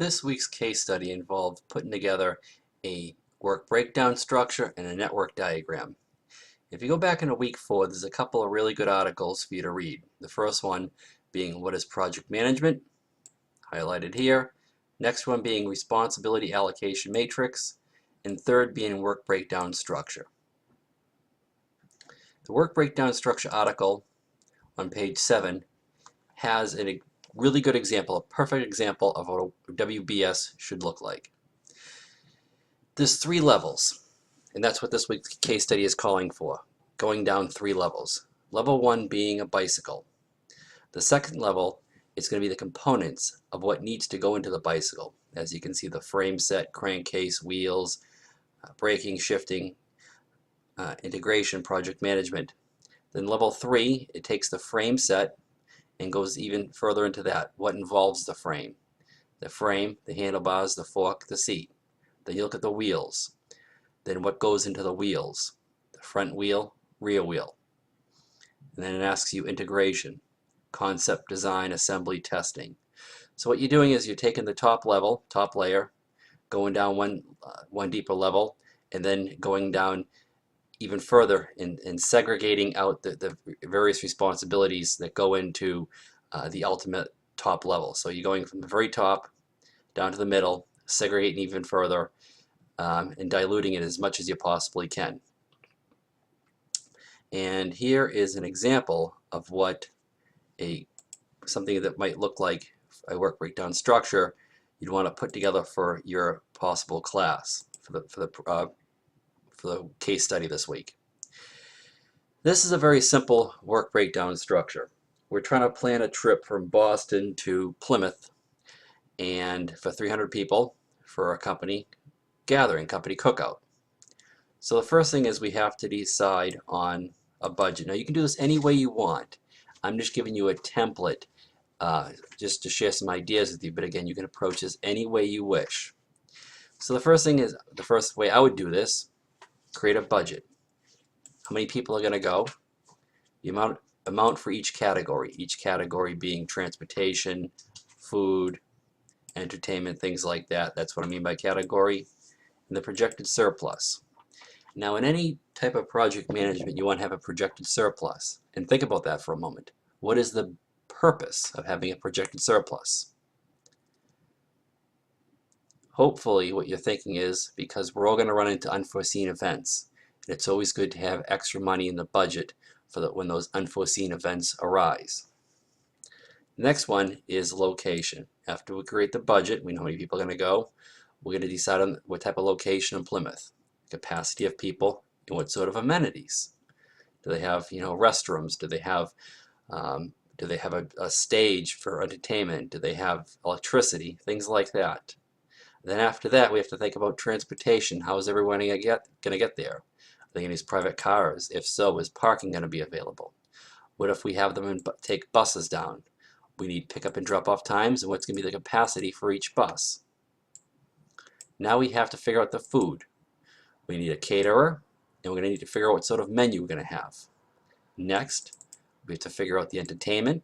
This week's case study involved putting together a work breakdown structure and a network diagram. If you go back into week 4, there's a couple of really good articles for you to read. The first one being what is project management, highlighted here. Next one being responsibility allocation matrix, and third being work breakdown structure. The work breakdown structure article on page 7 has a really good example, a perfect example of what a WBS should look like. There's 3 levels, and that's what this week's case study is calling for, going down 3 levels. Level 1 being a bicycle. The second level is going to be the components of what needs to go into the bicycle. As you can see, the frame set, crankcase, wheels, braking, shifting, integration, project management. Then level 3, it takes the frame set and goes even further into that. What involves the frame? The frame, the handlebars, the fork, the seat. Then you look at the wheels. Then what goes into the wheels? The front wheel, rear wheel. And then it asks you integration, concept, design, assembly, testing. So what you're doing is you're taking the top level, top layer, going down one deeper level, and then going down even further and segregating out the various responsibilities that go into the ultimate top level. So you're going from the very top down to the middle, segregating even further, and diluting it as much as you possibly can. And here is an example of what something that might look like a work breakdown structure you'd want to put together for your possible class for the case study this week. This is a very simple work breakdown structure. We're trying to plan a trip from Boston to Plymouth, and for 300 people for a company gathering, company cookout. So the first thing is we have to decide on a budget. Now you can do this any way you want. I'm just giving you a template just to share some ideas with you, but again, you can approach this any way you wish. So the first thing is, the first way I would do this, create a budget. How many people are going to go? The amount for each category being transportation, food, entertainment, things like that. That's what I mean by category. And the projected surplus. Now in any type of project management, you want to have a projected surplus. And think about that for a moment. What is the purpose of having a projected surplus? Hopefully what you're thinking is because we're all going to run into unforeseen events. And it's always good to have extra money in the budget for when those unforeseen events arise. The next one is location. After we create the budget, we know how many people are going to go. We're going to decide on what type of location in Plymouth, capacity of people, and what sort of amenities. Do they have, restrooms? Do they have a stage for entertainment? Do they have electricity? Things like that. Then after that, we have to think about transportation. How is everyone going to get there? Are they going to use private cars? If so, is parking going to be available? What if we have them take buses down? We need pickup and drop off times and what's going to be the capacity for each bus. Now we have to figure out the food. We need a caterer, and we're going to need to figure out what sort of menu we're going to have. Next, we have to figure out the entertainment.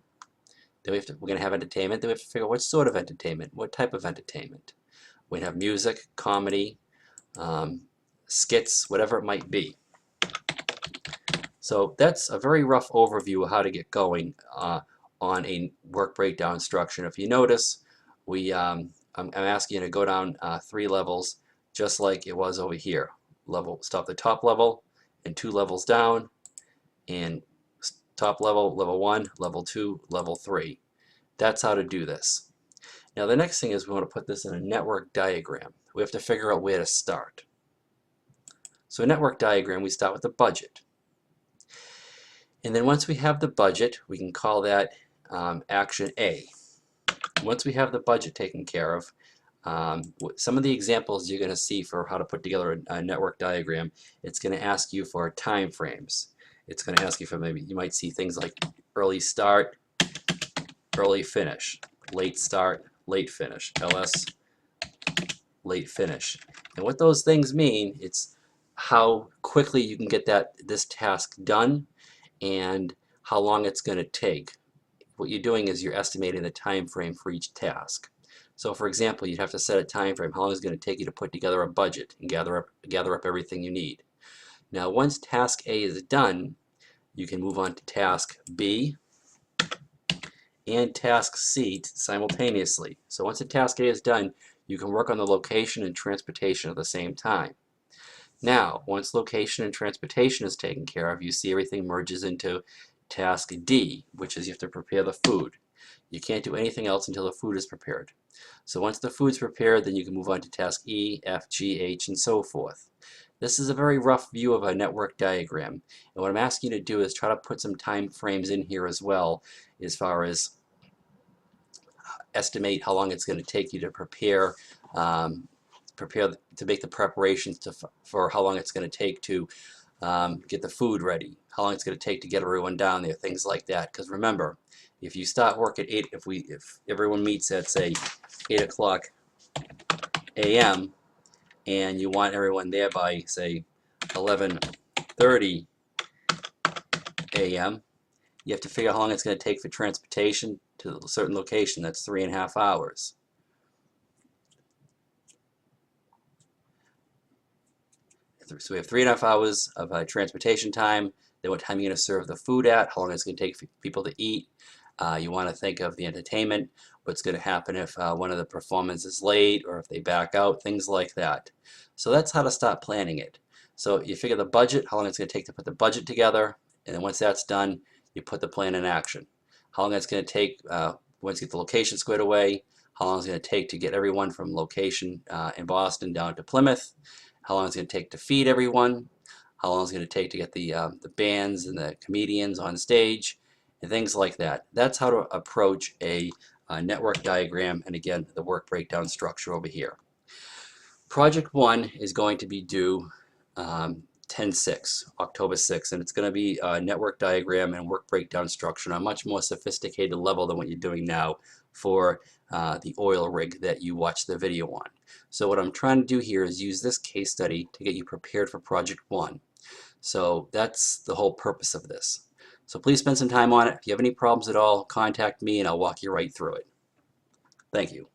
Then we're going to have entertainment. Then we have to figure out what sort of entertainment, what type of entertainment. We have music, comedy, skits, whatever it might be. So that's a very rough overview of how to get going on a work breakdown structure. And if you notice, I'm asking you to go down 3 levels, just like it was over here. Stop the top level, and 2 levels down, and top level, level 1, level 2, level 3. That's how to do this. Now the next thing is we want to put this in a network diagram. We have to figure out where to start. So a network diagram, we start with the budget. And then once we have the budget, we can call that action A. Once we have the budget taken care of, some of the examples you're going to see for how to put together a network diagram, it's going to ask you for time frames. It's going to ask you for maybe, you might see things like early start, early finish, late start, late finish, LS, late finish. And what those things mean, it's how quickly you can get this task done and how long it's going to take. What you're doing is you're estimating the time frame for each task. So for example, you'd have to set a time frame. How long is it going to take you to put together a budget and gather up everything you need? Now once task A is done, you can move on to task B and task C simultaneously. So once the task A is done, you can work on the location and transportation at the same time. Now, once location and transportation is taken care of, you see everything merges into task D, which is you have to prepare the food. You can't do anything else until the food is prepared. So once the food's prepared, then you can move on to task E, F, G, H, and so forth. This is a very rough view of a network diagram. And what I'm asking you to do is try to put some time frames in here as well, as far as estimate how long it's going to take you to prepare to make the preparations for how long it's going to take to get the food ready, how long it's going to take to get everyone down there, things like that. Because remember, if you start work at 8, if everyone meets at say 8 o'clock a.m. and you want everyone there by say 11:30 a.m., you have to figure out how long it's going to take for transportation to a certain location. That's 3.5 hours. So we have 3.5 hours of transportation time. Then what time are you going to serve the food at? How long it's going to take for people to eat? You want to think of the entertainment. What's going to happen if one of the performers is late or if they back out, things like that. So that's how to start planning it. So you figure the budget, how long it's going to take to put the budget together, and then once that's done, you put the plan in action. How long it's going to take once you get the location squared away, how long it's going to take to get everyone from location in Boston down to Plymouth, how long it's going to take to feed everyone, how long it's going to take to get the bands and the comedians on stage, and things like that. That's how to approach a network diagram, and again, the work breakdown structure over here. Project 1 is going to be due 10/6, October 6th, and it's going to be a network diagram and work breakdown structure on a much more sophisticated level than what you're doing now for the oil rig that you watched the video on. So what I'm trying to do here is use this case study to get you prepared for Project 1. So that's the whole purpose of this. So please spend some time on it. If you have any problems at all, contact me and I'll walk you right through it. Thank you.